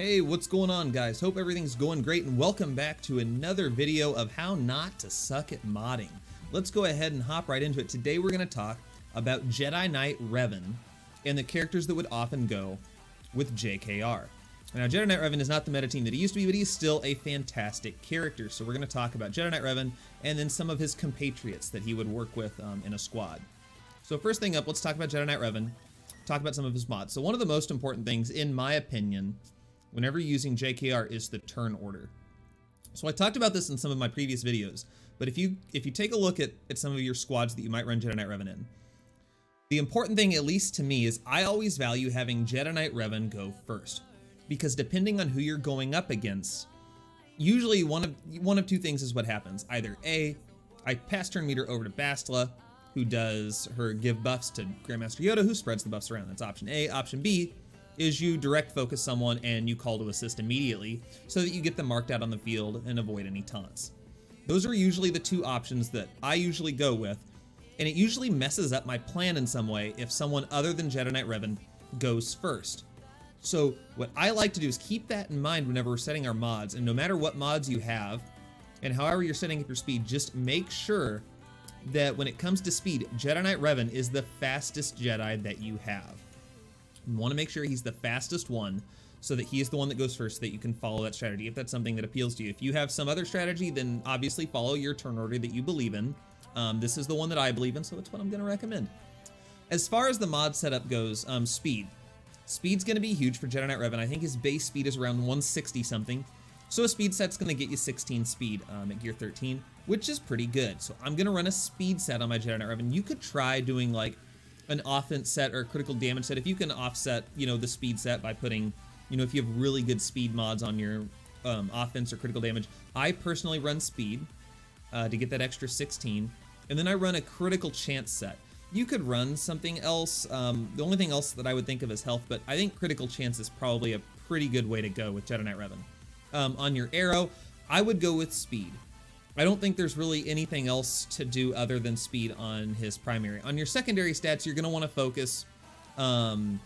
Hey, what's going on, guys? Hope everything's going great, and welcome back to another video of how not to suck at modding. Let's go ahead and hop right into it. Today we're going to talk about Jedi Knight Revan and the characters that would often go with JKR. Now, Jedi Knight Revan is not the meta team that he used to be, but he's still a fantastic character. So we're going to talk about Jedi Knight Revan and then some of his compatriots that he would work with in a squad. So first thing up, let's talk about Jedi Knight Revan, talk about some of his mods. So one of the most important things, in my opinion, whenever using JKR is the turn order. So I talked about this in some of my previous videos, but if you take a look at some of your squads that you might run Jedi Knight Revan in, the important thing, at least to me, is I always value having Jedi Knight Revan go first. Because depending on who you're going up against, usually one of two things is what happens. Either A, I pass turn meter over to Bastila, who does her give buffs to Grandmaster Yoda, who spreads the buffs around. That's option A. Option B is you direct focus someone and you call to assist immediately so that you get them marked out on the field and avoid any taunts. Those are usually the two options that I usually go with, and it usually messes up my plan in some way if someone other than Jedi Knight Revan goes first. So what I like to do is keep that in mind whenever we're setting our mods, and no matter what mods you have and however you're setting up your speed, just make sure that when it comes to speed, Jedi Knight Revan is the fastest Jedi that you have. You want to make sure he's the fastest one so that he is the one that goes first so that you can follow that strategy if that's something that appeals to you. If you have some other strategy, then obviously follow your turn order that you believe in. This is the one that I believe in, so it's what I'm going to recommend. As far as the mod setup goes, speed. Speed's going to be huge for Jedi Knight Revan. I think his base speed is around 160 something. So a speed set's going to get you 16 speed at gear 13, which is pretty good. So I'm going to run a speed set on my Jedi Knight Revan. You could try doing like an offense set or a critical damage set if you can offset, the speed set by putting, if you have really good speed mods on your offense or critical damage. I personally run speed to get that extra 16, and then I run a critical chance set. You could run something else. The only thing else that I would think of is health, but I think critical chance is probably a pretty good way to go with Jedi Knight Revan. On your arrow, I would go with speed. I don't think there's really anything else to do other than speed on his primary. On your secondary stats, you're going to want to focus on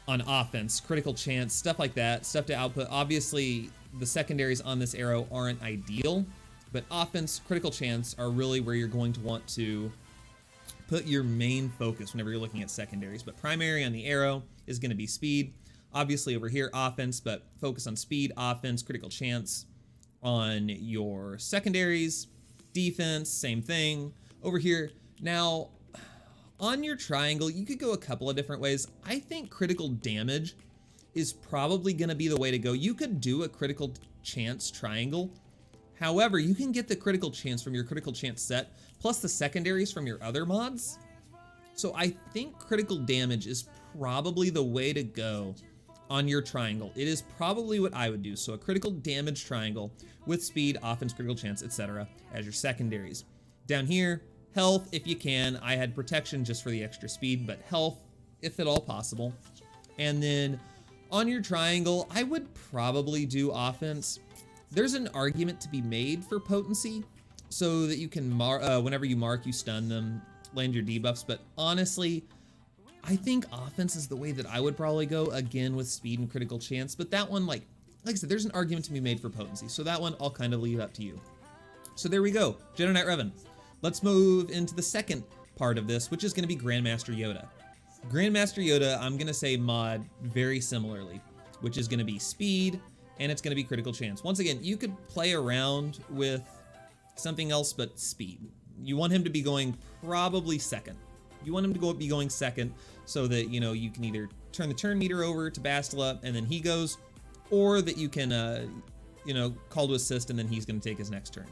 offense, critical chance, stuff like that, stuff to output. Obviously, the secondaries on this arrow aren't ideal, but offense, critical chance are really where you're going to want to put your main focus whenever you're looking at secondaries. But primary on the arrow is going to be speed. Obviously over here, offense, but focus on speed, offense, critical chance. On your secondaries, defense, same thing. Over here, now, on your triangle, you could go a couple of different ways. I think critical damage is probably going to be the way to go. You could do a critical chance triangle. However, you can get the critical chance from your critical chance set, plus the secondaries from your other mods. So I think critical damage is probably the way to go on your triangle. It is probably what I would do. So a critical damage triangle with speed, offense, critical chance, etc. as your secondaries. Down here, health if you can. I had protection just for the extra speed, but health if at all possible. And then on your triangle, I would probably do offense. There's an argument to be made for potency so that you can, whenever you mark, you stun them, land your debuffs. But honestly, I think offense is the way that I would probably go, again with speed and critical chance. But that one, like I said, there's an argument to be made for potency. So that one I'll kind of leave up to you. So there we go, Jedi Knight Revan. Let's move into the second part of this, which is going to be Grandmaster Yoda. Grandmaster Yoda, I'm going to say mod very similarly, which is going to be speed and it's going to be critical chance. Once again, you could play around with something else but speed. You want him to be going probably second. You want him to be going second so that, you can either turn the turn meter over to Bastila and then he goes, or that you can, call to assist and then he's going to take his next turn.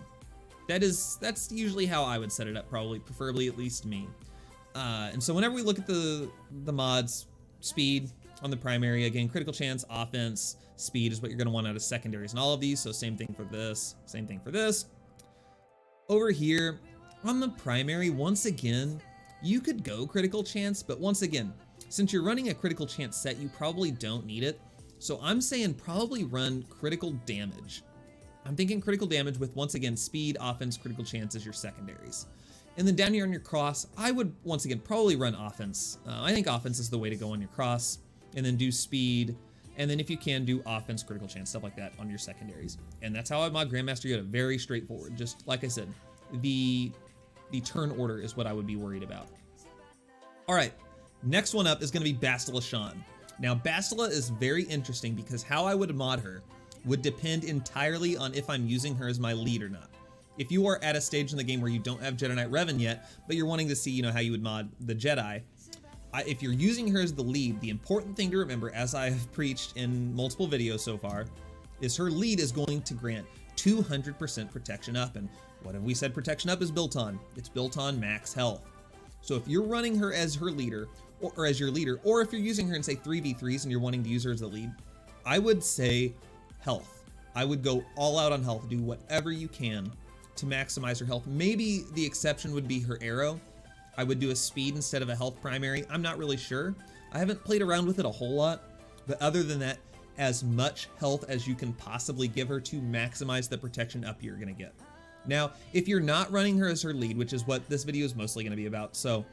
That's usually how I would set it up, preferably at least me. And so whenever we look at the mods, speed on the primary, again, critical chance, offense, speed is what you're going to want out of secondaries and all of these. So same thing for this, same thing for this. Over here on the primary, once again, you could go critical chance, but once again, since you're running a critical chance set, you probably don't need it. So I'm saying probably run critical damage. I'm thinking critical damage with, once again, speed, offense, critical chance as your secondaries. And then down here on your cross, I would, once again, probably run offense. I think offense is the way to go on your cross. And then do speed, And then if you can, do offense, critical chance, stuff like that on your secondaries. And that's how I mod Grandmaster Yoda. Very straightforward. Just like I said, the turn order is what I would be worried about. All right, next one up is going to be Bastila Shan. Now, Bastila is very interesting because how I would mod her would depend entirely on if I'm using her as my lead or not. If you are at a stage in the game where you don't have Jedi Knight Revan yet, but you're wanting to see, how you would mod the Jedi, if you're using her as the lead, the important thing to remember, as I have preached in multiple videos so far, is her lead is going to grant 200% protection up. And what have we said protection up is built on? It's built on max health. So if you're running her as her leader, or as your leader, or if you're using her in say 3v3s and you're wanting to use her as the lead, I would say health. I would go all out on health, do whatever you can to maximize her health. Maybe the exception would be her arrow. I would do a speed instead of a health primary. I'm not really sure. I haven't played around with it a whole lot, but other than that, as much health as you can possibly give her to maximize the protection up you're gonna get. Now, if you're not running her as her lead, which is what this video is mostly gonna be about, so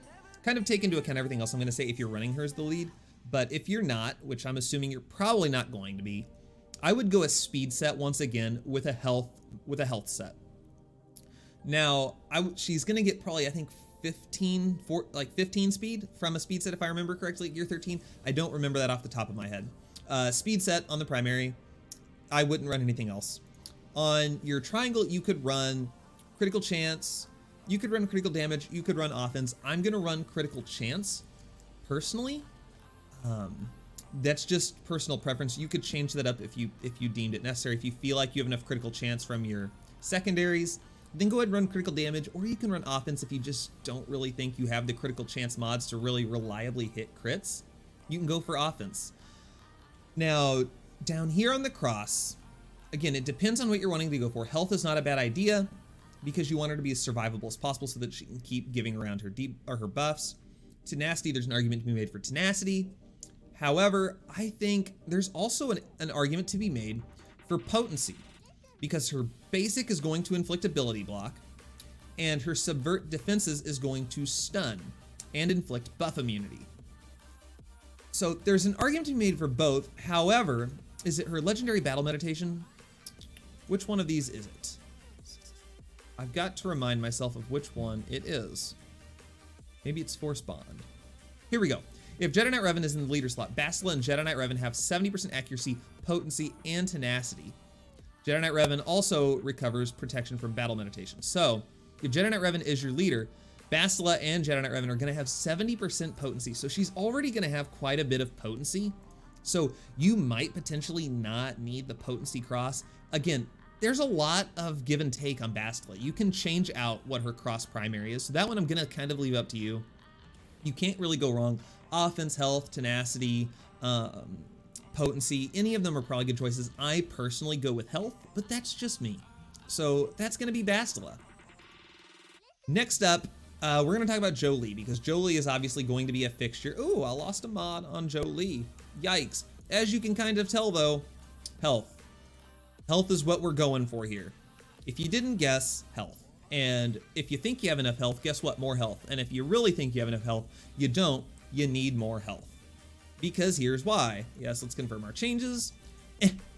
kind of take into account everything else I'm gonna say if you're running her as the lead, but if you're not, which I'm assuming you're probably not going to be, I would go a speed set once again with a health set. Now, she's gonna get probably, I think, 15 speed from a speed set if I remember correctly, year 13. I don't remember that off the top of my head. Speed set on the primary. I wouldn't run anything else. On your triangle, you could run critical chance, you could run critical damage, you could run offense. I'm gonna run critical chance personally. That's just personal preference. You could change that up if you deemed it necessary. If you feel like you have enough critical chance from your secondaries, then go ahead and run critical damage, or you can run offense if you just don't really think you have the critical chance mods to really reliably hit crits. You can go for offense. Now, down here on the cross, again, it depends on what you're wanting to go for. Health is not a bad idea because you want her to be as survivable as possible so that she can keep giving around her buffs. Tenacity, there's an argument to be made for tenacity. However, I think there's also an argument to be made for potency, because her basic is going to inflict ability block, and her subvert defenses is going to stun and inflict buff immunity. So there's an argument to be made for both. However, is it her legendary battle meditation? Which one of these is it? I've got to remind myself of which one it is. Maybe it's Force Bond. Here we go. If Jedi Knight Revan is in the leader slot, Bastila and Jedi Knight Revan have 70% accuracy, potency, and tenacity. Jedi Knight Revan also recovers protection from battle meditation. So, if Jedi Knight Revan is your leader, Bastila and Jedi Knight Revan are going to have 70% potency. So she's already going to have quite a bit of potency. So you might potentially not need the potency cross. Again, there's a lot of give and take on Bastila. You can change out what her cross primary is. So that one I'm going to kind of leave up to you. You can't really go wrong. Offense, health, tenacity, potency, any of them are probably good choices. I personally go with health, but that's just me. So that's going to be Bastila. Next up, we're going to talk about Jolee, because Jolee is obviously going to be a fixture. Ooh, I lost a mod on Jolee. Yikes. As you can kind of tell though, health. Health is what we're going for here. If you didn't guess, health. And if you think you have enough health, guess what? More health. And if you really think you have enough health, you don't. You need more health. Because here's why. Yes, let's confirm our changes.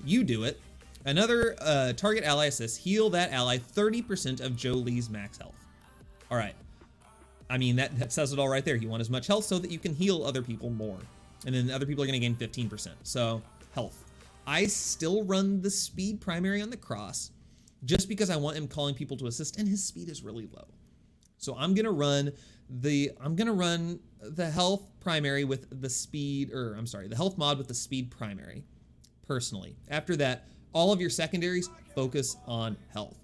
You do it. Another target ally assist. Heal that ally 30% of Jolee's max health. All right. I mean, that says it all right there. You want as much health so that you can heal other people more. And then other people are going to gain 15%. So, health. I still run the speed primary on the cross just because I want him calling people to assist, and his speed is really low. So I'm gonna run the health primary with the speed, the health mod with the speed primary, personally. After that, all of your secondaries focus on health.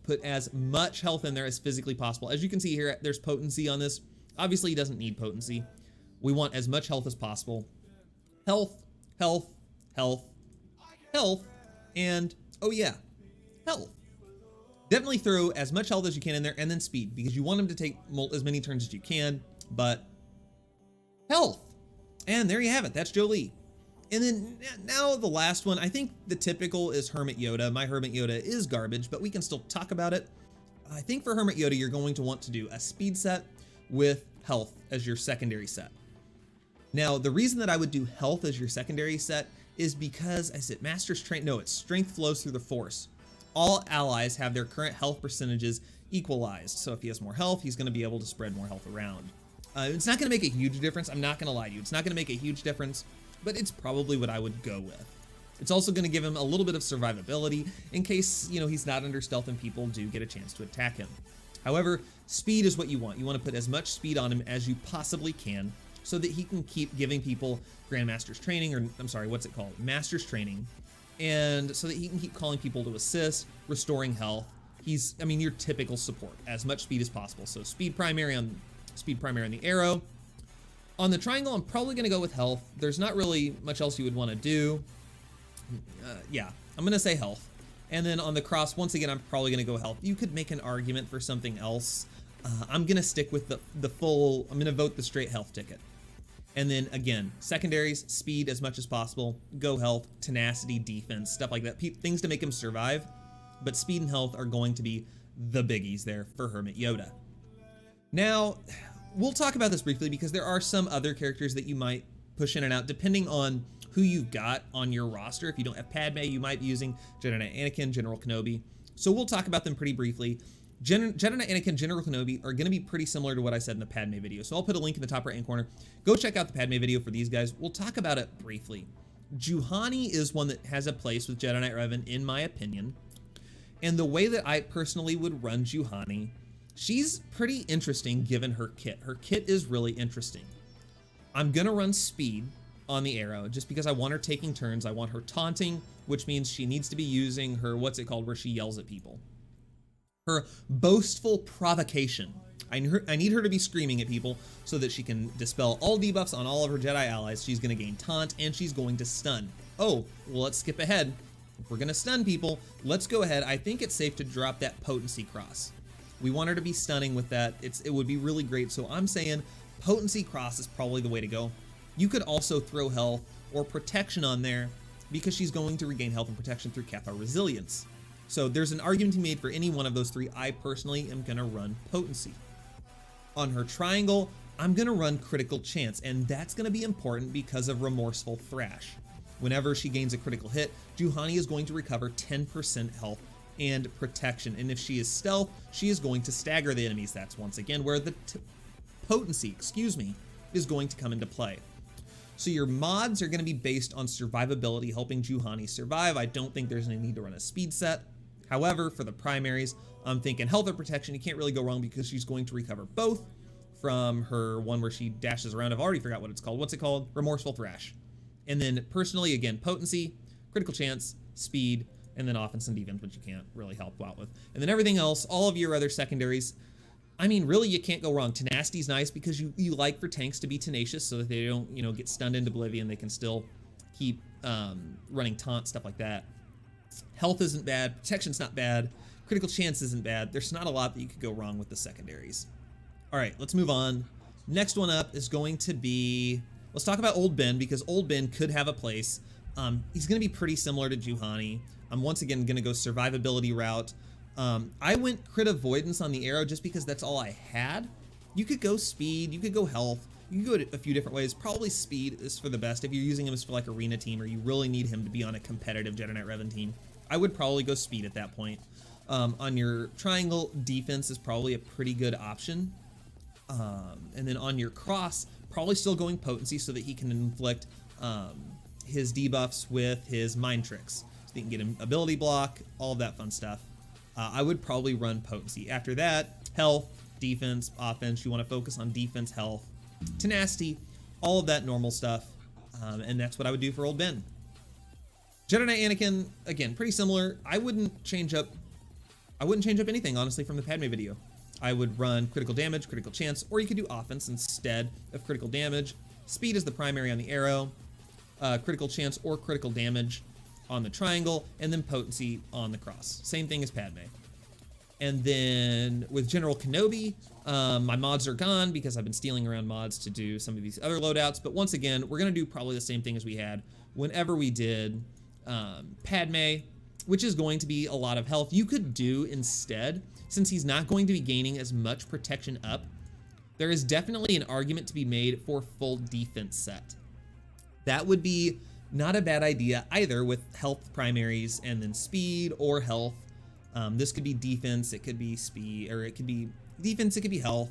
Put as much health in there as physically possible. As you can see here, there's potency on this. Obviously, he doesn't need potency. We want as much health as possible. Health, health, health, health, and oh yeah, health. Definitely throw as much health as you can in there, and then speed, because you want him to take as many turns as you can, but health. And there you have it. That's Jolee. And then now the last one, I think the typical is Hermit Yoda. My Hermit Yoda is garbage, but we can still talk about it. I think for Hermit Yoda, you're going to want to do a speed set with health as your secondary set. Now, the reason that I would do health as your secondary set is because I said Master's Train. No, it's strength flows through the Force. All allies have their current health percentages equalized. So if he has more health, he's going to be able to spread more health around. It's not going to make a huge difference. I'm not going to lie to you. It's not going to make a huge difference, but it's probably what I would go with. It's also going to give him a little bit of survivability in case, you know, he's not under stealth and people do get a chance to attack him. However, speed is what you want. You want to put as much speed on him as you possibly can so that he can keep giving people Grandmaster's training, or I'm sorry, what's it called? Master's training. And so that he can keep calling people to assist, restoring health. He's, I mean, your typical support, as much speed as possible. So speed primary on the arrow. On the triangle, I'm probably going to go with health. There's not really much else you would want to do. Yeah, I'm going to say health. And then on the cross, once again, I'm probably going to go health. You could make an argument for something else. I'm going to stick with the full, I'm going to vote the straight health ticket. And then again, secondaries, speed as much as possible, go health, tenacity, defense, stuff like that. Things to make him survive. But speed and health are going to be the biggies there for Hermit Yoda. Now, we'll talk about this briefly because there are some other characters that you might push in and out depending on who you've got on your roster. If you don't have Padme, you might be using Jedi Knight Anakin, General Kenobi. So we'll talk about them pretty briefly. Jedi Knight Anakin, General Kenobi are going to be pretty similar to what I said in the Padme video. So I'll put a link in the top right-hand corner. Go check out the Padme video for these guys. We'll talk about it briefly. Juhani is one that has a place with Jedi Knight Revan, in my opinion. And the way that I personally would run Juhani, she's pretty interesting given her kit. Her kit is really interesting. I'm going to run speed on the arrow just because I want her taking turns. I want her taunting, which means she needs to be using her, what's it called, where she yells at people. Her boastful provocation. I need her to be screaming at people so that she can dispel all debuffs on all of her Jedi allies. She's going to gain taunt and she's going to stun. Oh, well, let's skip ahead. If we're going to stun people, let's go ahead. I think it's safe to drop that potency cross. We want her to be stunning with that. It would be really great. So I'm saying potency cross is probably the way to go. You could also throw health or protection on there because she's going to regain health and protection through Kappa resilience. So there's an argument to be made for any one of those three. I personally am going to run potency. On her triangle, I'm going to run critical chance, and that's going to be important because of remorseful thrash. Whenever she gains a critical hit, Juhani is going to recover 10% health and protection. And if she is stealth, she is going to stagger the enemies. That's once again where the potency, is going to come into play. So your mods are going to be based on survivability, helping Juhani survive. I don't think there's any need to run a speed set. However, for the primaries, I'm thinking health or protection. You can't really go wrong because she's going to recover both from her one where she dashes around. I've already forgot what it's called. What's it called? Remorseful thrash. And then personally, again, potency, critical chance, speed, and then offense and defense, which you can't really help out with. And then everything else, all of your other secondaries, I mean, really, you can't go wrong. Tenacity is nice because you like for tanks to be tenacious so that they don't, you know, get stunned into oblivion. They can still keep running taunt, stuff like that. Health isn't bad. Protection's not bad. Critical chance isn't bad. There's not a lot that you could go wrong with the secondaries. All right, let's move on. Next one up is going to be, let's talk about Old Ben because Old Ben could have a place. He's going to be pretty similar to Juhani. I'm once again going to go survivability route. I went crit avoidance on the arrow just because that's all I had. You could go speed, you could go health, you could go a few different ways. Probably speed is for the best. If you're using him as for like arena team or you really need him to be on a competitive Jedi Knight Revan team, I would probably go speed at that point. On your triangle, defense is probably a pretty good option. And then on your cross, probably still going potency so that he can inflict his debuffs with his mind tricks. So he can get an ability block, all of that fun stuff. I would probably run potency. After that, health, defense, offense. You want to focus on defense, health, tenacity, all of that normal stuff. And that's what I would do for Old Ben. Jedi Knight Anakin, again, pretty similar. I wouldn't change up anything, honestly, from the Padme video. I would run critical damage, critical chance, or you could do offense instead of critical damage. Speed is the primary on the arrow, critical chance or critical damage on the triangle, and then potency on the cross. Same thing as Padme. And then with General Kenobi, my mods are gone because I've been stealing around mods to do some of these other loadouts. But once again, we're going to do probably the same thing as we had whenever we did Padme, which is going to be a lot of health. You could do instead, since he's not going to be gaining as much protection up, there is definitely an argument to be made for full defense set. That would be Not a bad idea either with health primaries and then speed or health. This could be defense, it could be speed, or it could be defense, it could be health.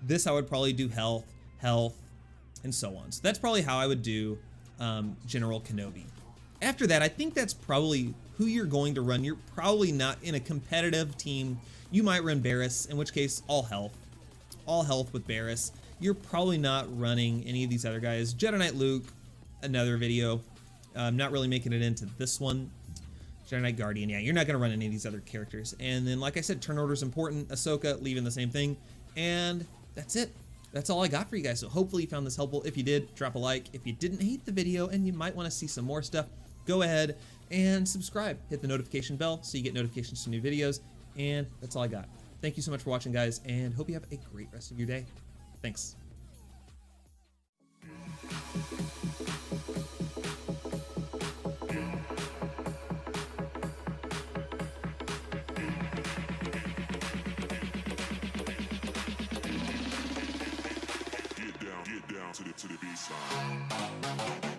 This I would probably do health, and so on. So that's probably how I would do General Kenobi. After that, I think that's probably who you're going to run. You're probably not in a competitive team. You might run Barriss, in which case all health with Barriss. You're probably not running any of these other guys. Jedi Knight Luke, another video. Not really making it into this one. Jedi Knight Guardian, yeah, you're not going to run any of these other characters. And then, like I said, turn order is important. Ahsoka, leaving the same thing. And that's it. That's all I got for you guys. So hopefully you found this helpful. If you did, drop a like. If you didn't hate the video and you might want to see some more stuff, go ahead and subscribe. Hit the notification bell so you get notifications to new videos. And that's all I got. Thank you so much for watching, guys, and hope you have a great rest of your day. Thanks. Get down to the baseline.